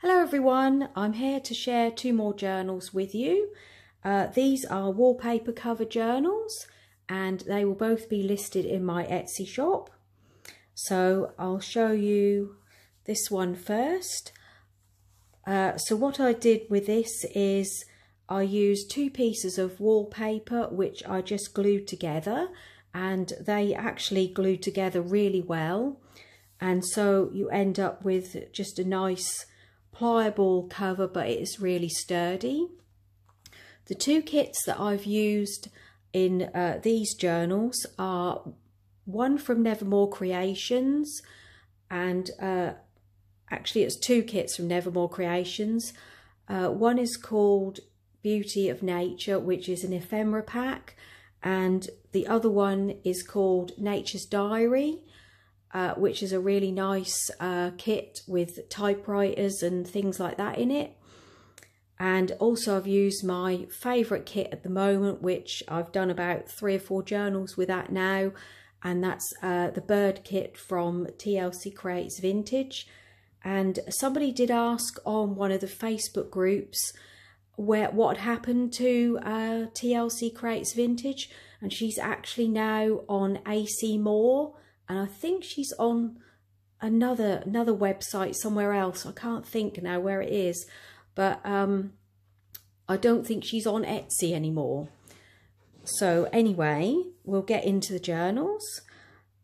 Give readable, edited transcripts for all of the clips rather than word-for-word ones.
Hello everyone, I'm here to share two more journals with you. These are wallpaper cover journals and they will both be listed in my Etsy shop. So I'll show you this one first. So what I did with this is I used two pieces of wallpaper which I just glued together, and they actually glued together really well, and so you end up with just a nice pliable cover, but it is really sturdy. The two kits that I've used in these journals are one from Nevermore Creations, and actually it's two kits from Nevermore Creations. One is called Beauty of Nature, which is an ephemera pack, and the other one is called Nature's Diary, which is a really nice kit with typewriters and things like that in it. And also I've used my favourite kit at the moment, which I've done about 3 or 4 journals with that now, and that's the bird kit from TLC Creates Vintage. And somebody did ask on one of the Facebook groups what had happened to TLC Creates Vintage, and she's actually now on AC More, and I think she's on another website somewhere else. I can't think now where it is, but I don't think she's on Etsy anymore. So anyway, we'll get into the journals.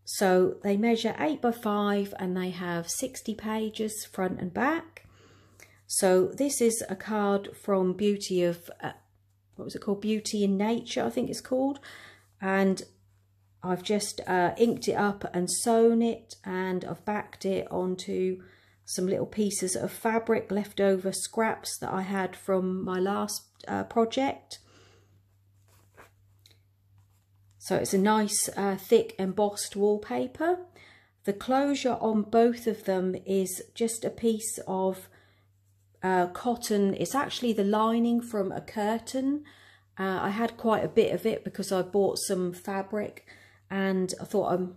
So they measure 8 by 5 and they have 60 pages front and back. So this is a card from Beauty of, what was it called? Beauty in Nature, I think it's called. And I've just inked it up and sewn it, and I've backed it onto some little pieces of fabric, leftover scraps that I had from my last project. So it's a nice thick embossed wallpaper. The closure on both of them is just a piece of cotton. It's actually the lining from a curtain. I had quite a bit of it because I bought some fabric, and I thought I've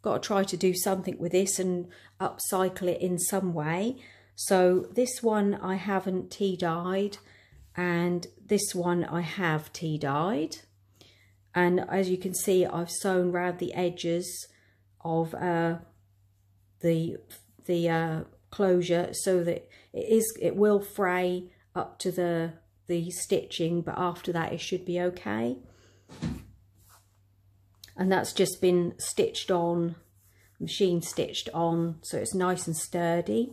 got to try to do something with this and upcycle it in some way. So this one I haven't tea dyed, and this one I have tea dyed. And as you can see, I've sewn round the edges of the closure so that it will fray up to the stitching, but after that it should be okay. And that's just been stitched on, machine stitched on, so it's nice and sturdy.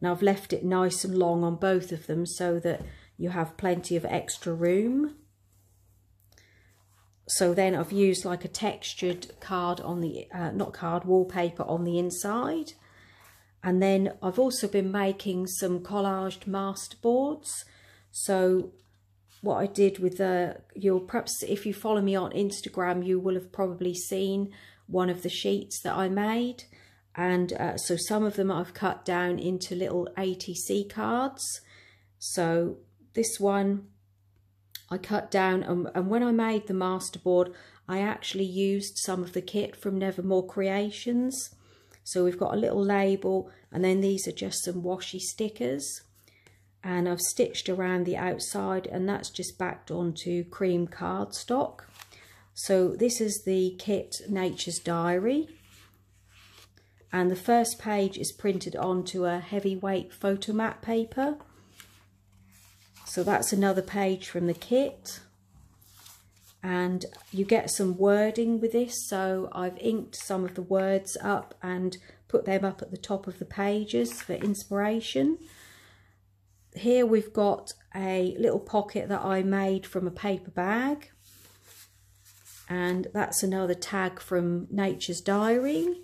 Now I've left it nice and long on both of them so that you have plenty of extra room. So then I've used like a textured card on the, wallpaper on the inside. And then I've also been making some collaged masterboards. So what I did with you'll perhaps, if you follow me on Instagram, you will have probably seen one of the sheets that I made. And so some of them I've cut down into little ATC cards. So this one I cut down, and when I made the masterboard, I actually used some of the kit from Nevermore Creations. So we've got a little label, and then these are just some washi stickers. And I've stitched around the outside, and that's just backed onto cream cardstock. So this is the kit Nature's Diary. And the first page is printed onto a heavyweight photomat paper. So that's another page from the kit. And you get some wording with this. So I've inked some of the words up and put them up at the top of the pages for inspiration. Here we've got a little pocket that I made from a paper bag, and that's another tag from Nature's Diary.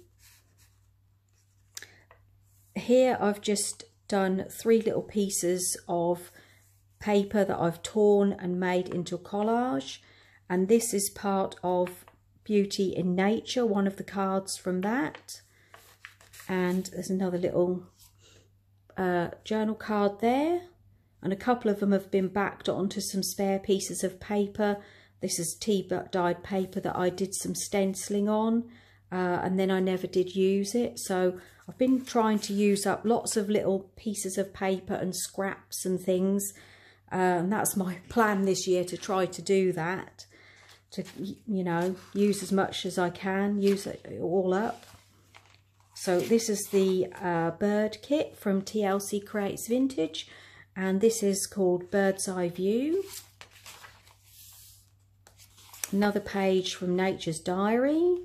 Here I've just done 3 little pieces of paper that I've torn and made into a collage, and this is part of Beauty in Nature, one of the cards from that. And there's another little journal card there, and a couple of them have been backed onto some spare pieces of paper. This is tea dyed paper that I did some stenciling on, and then I never did use it. So I've been trying to use up lots of little pieces of paper and scraps and things, and that's my plan this year, to try to do that, to, you know, use as much as I can, use it all up. So this is the bird kit from TLC Creates Vintage, and this is called Bird's Eye View. Another page from Nature's Diary.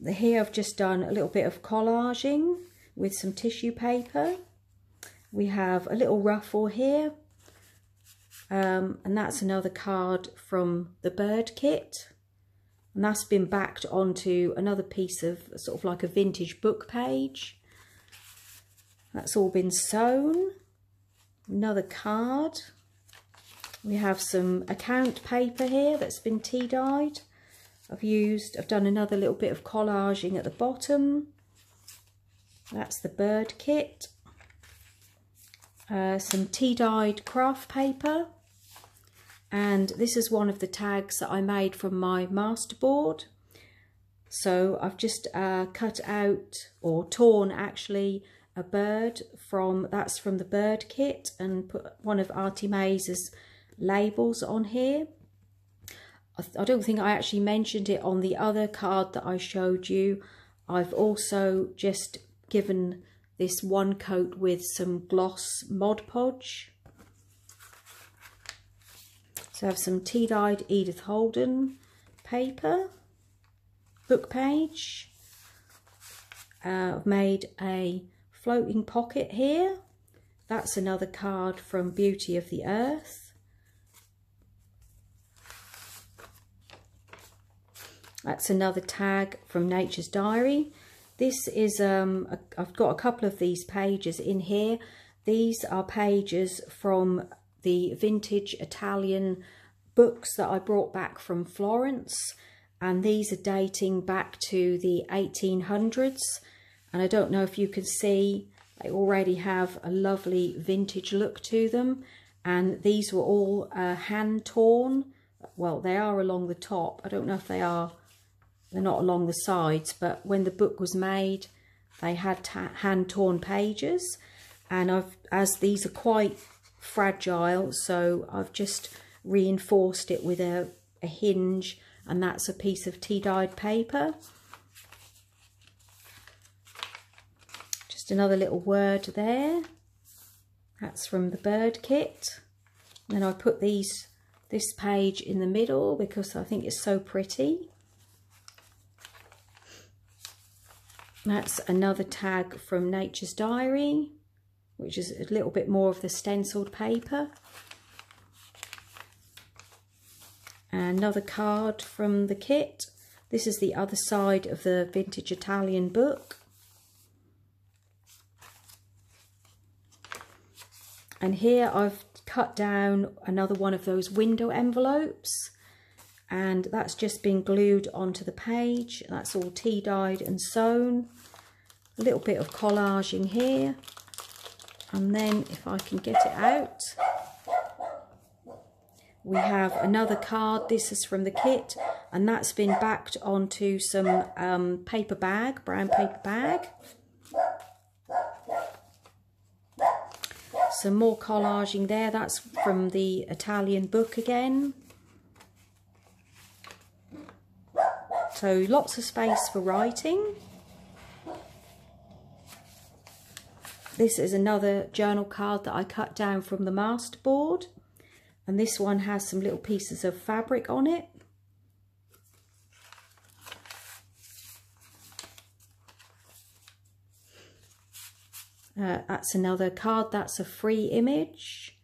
Here I've just done a little bit of collaging with some tissue paper. We have a little ruffle here, and that's another card from the bird kit. And that's been backed onto another piece of sort of like a vintage book page. That's all been sewn. Another card. We have some account paper here that's been tea dyed. I've done another little bit of collaging at the bottom. That's the bird kit. Some tea dyed craft paper. And this is one of the tags that I made from my masterboard. So I've just cut out, or torn actually, a bird that's from the bird kit, and put one of Artie Mays' labels on here. I don't think I actually mentioned it on the other card that I showed you. I've also just given this one coat with some gloss Mod Podge. So I have some tea dyed Edith Holden paper, book page. I've made a floating pocket here. That's another card from Beauty of the Earth. That's another tag from Nature's Diary. This is, I've got a couple of these pages in here. These are pages from the vintage Italian books that I brought back from Florence, and these are dating back to the 1800s, and I don't know if you can see, they already have a lovely vintage look to them, and these were all hand torn. Well, they are along the top. I don't know if they're not along the sides, but when the book was made they had hand torn pages, and as these are quite fragile, so I've just reinforced it with a hinge, and that's a piece of tea dyed paper. Just another little word there. That's from the bird kit. And then I put this page in the middle because I think it's so pretty. That's another tag from Nature's Diary, which is a little bit more of the stenciled paper. Another card from the kit. This is the other side of the vintage Italian book. And here I've cut down another one of those window envelopes, and that's just been glued onto the page. That's all tea dyed and sewn. A little bit of collaging here, and then if I can get it out, we have another card. This is from the kit, and that's been backed onto some paper bag, brown paper bag. Some more collaging there. That's from the Italian book again. So lots of space for writing. This is another journal card that I cut down from the masterboard, and this one has some little pieces of fabric on it. That's another card. That's a free image.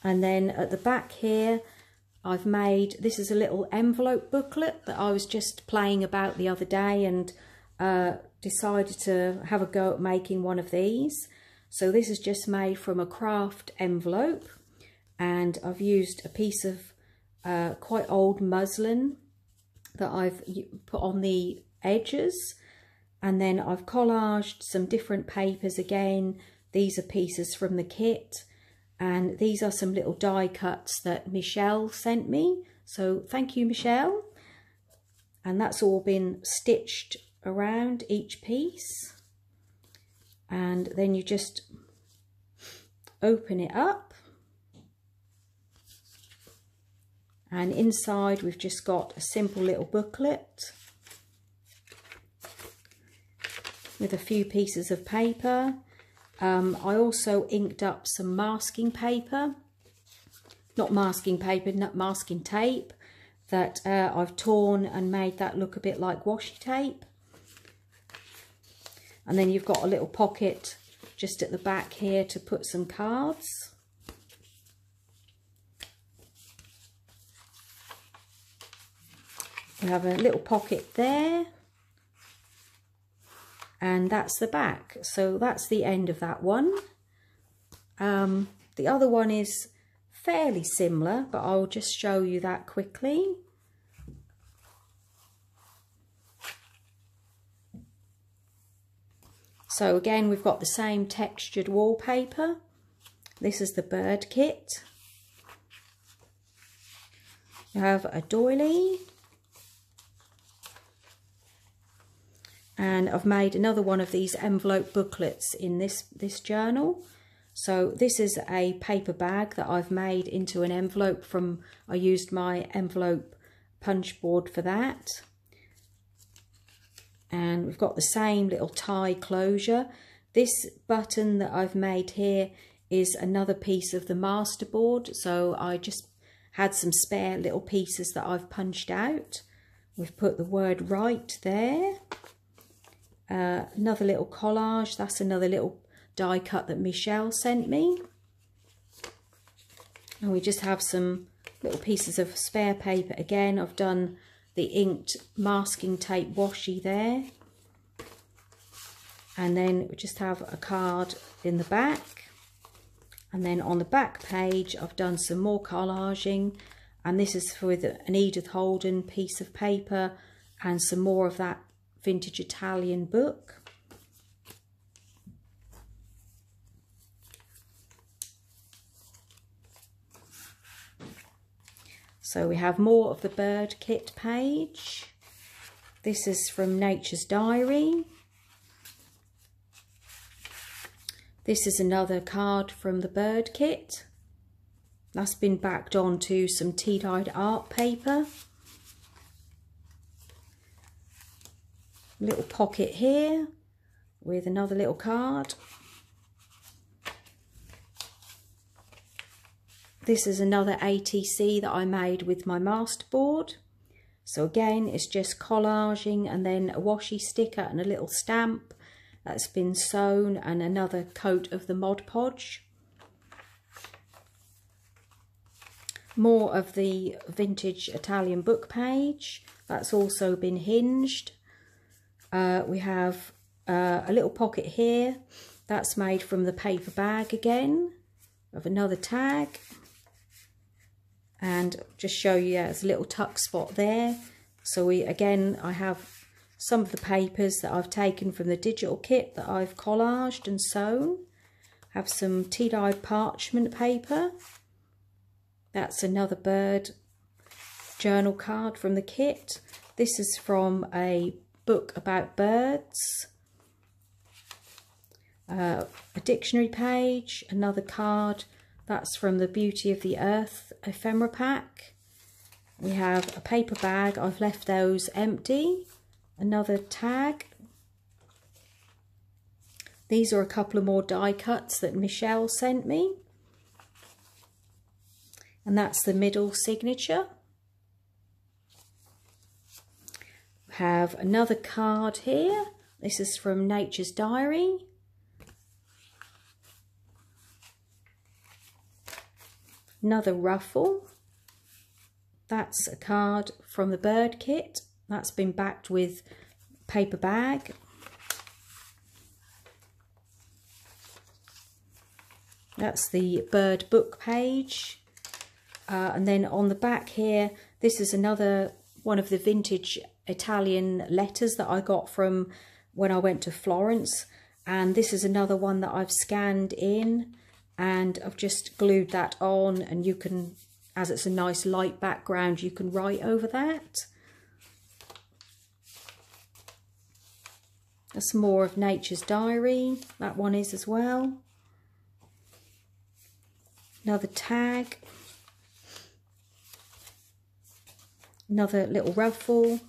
And then at the back here, I've made, this is a little envelope booklet that I was just playing about the other day, and decided to have a go at making one of these. So this is just made from a craft envelope, and I've used a piece of quite old muslin that I've put on the edges, and then I've collaged some different papers again. These are pieces from the kit, And these are some little die cuts that Michelle sent me. So thank you, Michelle. And that's all been stitched around each piece. And then you just open it up. And inside we've just got a simple little booklet with a few pieces of paper. I also inked up some masking paper, not masking paper, not masking tape, that I've torn and made that look a bit like washi tape. And then you've got a little pocket just at the back here to put some cards. We have a little pocket there. And that's the back. So that's the end of that one. The other one is fairly similar, but I'll just show you that quickly. So again, we've got the same textured wallpaper. This is the bird kit. You have a doily. And I've made another one of these envelope booklets in this journal. So this is a paper bag that I've made into an envelope from, I used my envelope punch board for that. And we've got the same little tie closure. This button that I've made here is another piece of the masterboard. So I just had some spare little pieces that I've punched out. We've put the word right there. Another little collage, that's another little die cut that Michelle sent me. And we just have some little pieces of spare paper again. I've done the inked masking tape washi there. And then we just have a card in the back. And then on the back page I've done some more collaging. And this is with an Edith Holden piece of paper and some more of that vintage Italian book. So we have more of the bird kit page. This is from Nature's Diary. This is another card from the bird kit. That's been backed onto some tea-dyed art paper. Little pocket here with another little card. This is another ATC that I made with my masterboard. So again, it's just collaging and then a washi sticker and a little stamp that's been sewn and another coat of the Mod Podge. More of the vintage Italian book page. That's also been hinged. We have a little pocket here. That's made from the paper bag again. Of another tag. And just show you, there's a little tuck spot there. So I have some of the papers that I've taken from the digital kit that I've collaged and sewn. Have some tea-dyed parchment paper. That's another bird journal card from the kit. This is from a book about birds. A dictionary page, another card. That's from the Beauty of the Earth ephemera pack. We have a paper bag. I've left those empty. Another tag. These are a couple of more die cuts that Michelle sent me. And that's the middle signature. We have another card here. This is from Nature's Diary. Another ruffle. That's a card from the bird kit. That's been backed with paper bag. That's the bird book page. And then on the back here, this is another one of the vintage Italian letters that I got from when I went to Florence. And this is another one that I've scanned in and I've just glued that on, and you can, as it's a nice light background, you can write over that. That's more of Nature's Diary, that one is as well. Another tag. Another little ruffle.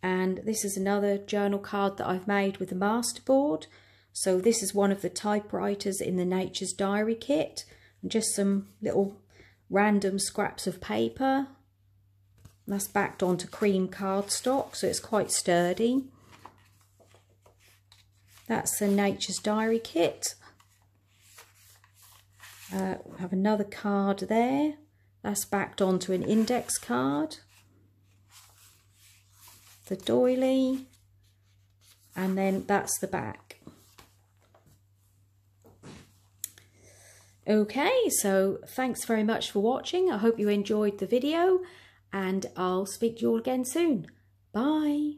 And this is another journal card that I've made with the masterboard. So this is one of the typewriters in the Nature's Diary kit. And just some little random scraps of paper. That's backed onto cream cardstock, so it's quite sturdy. That's the Nature's Diary kit. We have another card there. That's backed onto an index card. The doily. And then that's the back. Okay, so thanks very much for watching. I hope you enjoyed the video, and I'll speak to you all again soon. Bye.